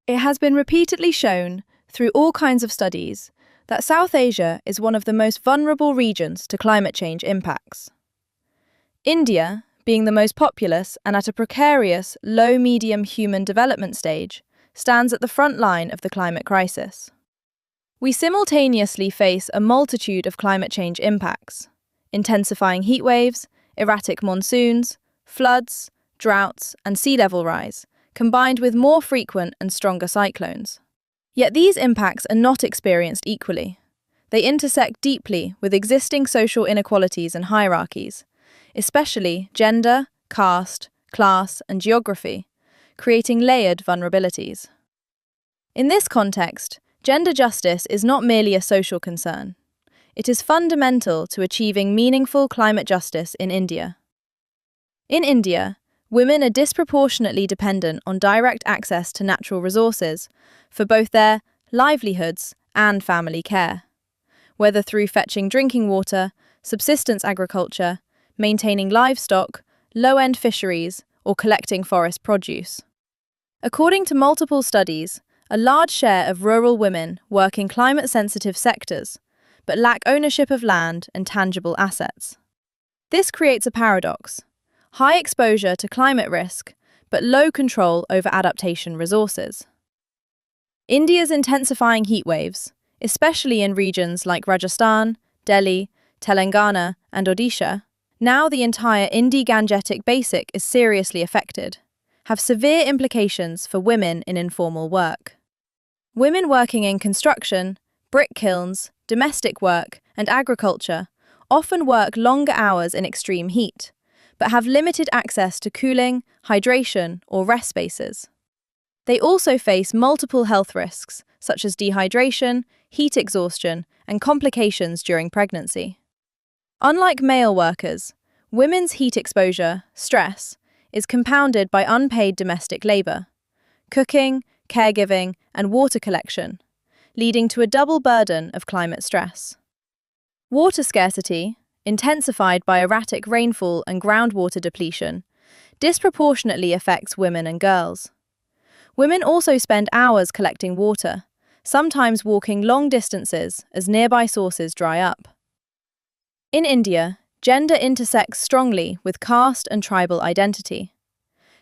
It has been repeatedly shown, through all kinds of studies, that South Asia is one of the most vulnerable regions to climate change impacts. India, being the most populous and at a precarious low-medium human development stage, stands at the front line of the climate crisis. We simultaneously face a multitude of climate change impacts: intensifying heatwaves, erratic monsoons, floods, droughts, and sea level rise, combined with more frequent and stronger cyclones. Yet these impacts are not experienced equally. They intersect deeply with existing social inequalities and hierarchies, especially gender, caste, class, and geography, creating layered vulnerabilities. In this context, gender justice is not merely a social concern. It is fundamental to achieving meaningful climate justice in India. In India, women are disproportionately dependent on direct access to natural resources for both their livelihoods and family care, whether through fetching drinking water, subsistence agriculture, maintaining livestock, low-end fisheries, or collecting forest produce. According to multiple studies, a large share of rural women work in climate-sensitive sectors, but lack ownership of land and tangible assets. This creates a paradox: high exposure to climate risk, but low control over adaptation resources. India's intensifying heatwaves, especially in regions like Rajasthan, Delhi, Telangana, and Odisha, now the entire Indi-Gangetic basin is seriously affected, have severe implications for women in informal work. Women working in construction, brick kilns, domestic work, and agriculture often work longer hours in extreme heat, but have limited access to cooling, hydration, or rest spaces. They also face multiple health risks, such as dehydration, heat exhaustion, and complications during pregnancy. Unlike male workers, women's heat exposure, stress, is compounded by unpaid domestic labour, cooking, caregiving, and water collection, leading to a double burden of climate stress. Water scarcity, intensified by erratic rainfall and groundwater depletion, disproportionately affects women and girls. Women also spend hours collecting water, sometimes walking long distances as nearby sources dry up. In India, gender intersects strongly with caste and tribal identity.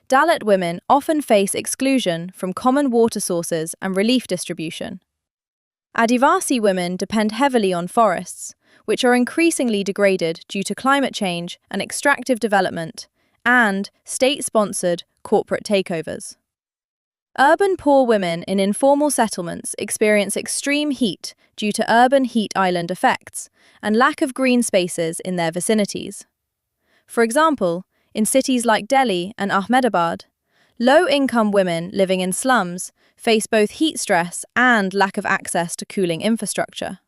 Dalit women often face exclusion from common water sources and relief distribution. Adivasi women depend heavily on forests, which are increasingly degraded due to climate change and extractive development, and state-sponsored corporate takeovers. Urban poor women in informal settlements experience extreme heat due to urban heat island effects and lack of green spaces in their vicinities. For example, in cities like Delhi and Ahmedabad, low-income women living in slums face both heat stress and lack of access to cooling infrastructure.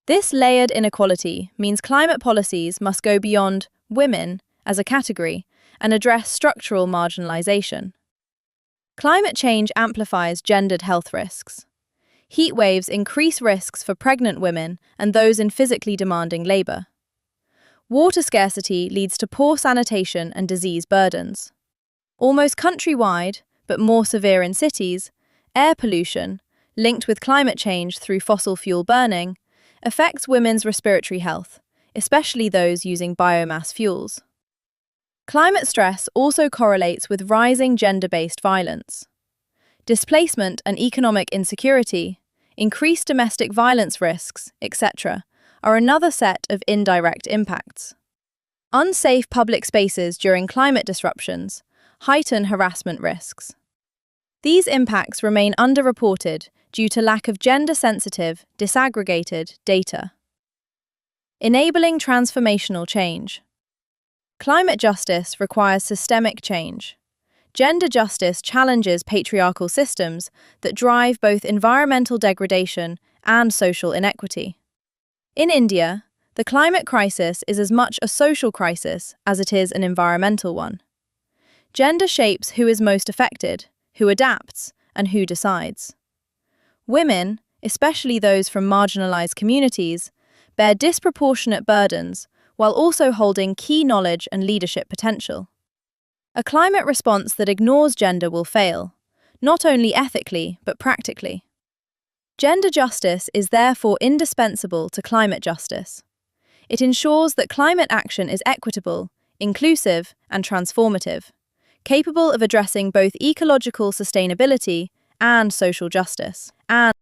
This layered inequality means climate policies must go beyond women as a category and address structural marginalization. Climate change amplifies gendered health risks. Heat waves increase risks for pregnant women and those in physically demanding labor. Water scarcity leads to poor sanitation and disease burdens. Almost countrywide, but more severe in cities, air pollution, linked with climate change through fossil fuel burning, affects women's respiratory health, especially those using biomass fuels. Climate stress also correlates with rising gender-based violence. Displacement and economic insecurity, increased domestic violence risks, etc., are another set of indirect impacts. Unsafe public spaces during climate disruptions heighten harassment risks. These impacts remain underreported due to lack of gender-sensitive, disaggregated data. Enabling transformational change. Climate justice requires systemic change. Gender justice challenges patriarchal systems that drive both environmental degradation and social inequity. In India, the climate crisis is as much a social crisis as it is an environmental one. Gender shapes who is most affected, who adapts, and who decides. Women, especially those from marginalized communities, bear disproportionate burdens while also holding key knowledge and leadership potential. A climate response that ignores gender will fail, not only ethically but practically. Gender justice is therefore indispensable to climate justice. It ensures that climate action is equitable, inclusive, and transformative, capable of addressing both ecological sustainability and social justice. And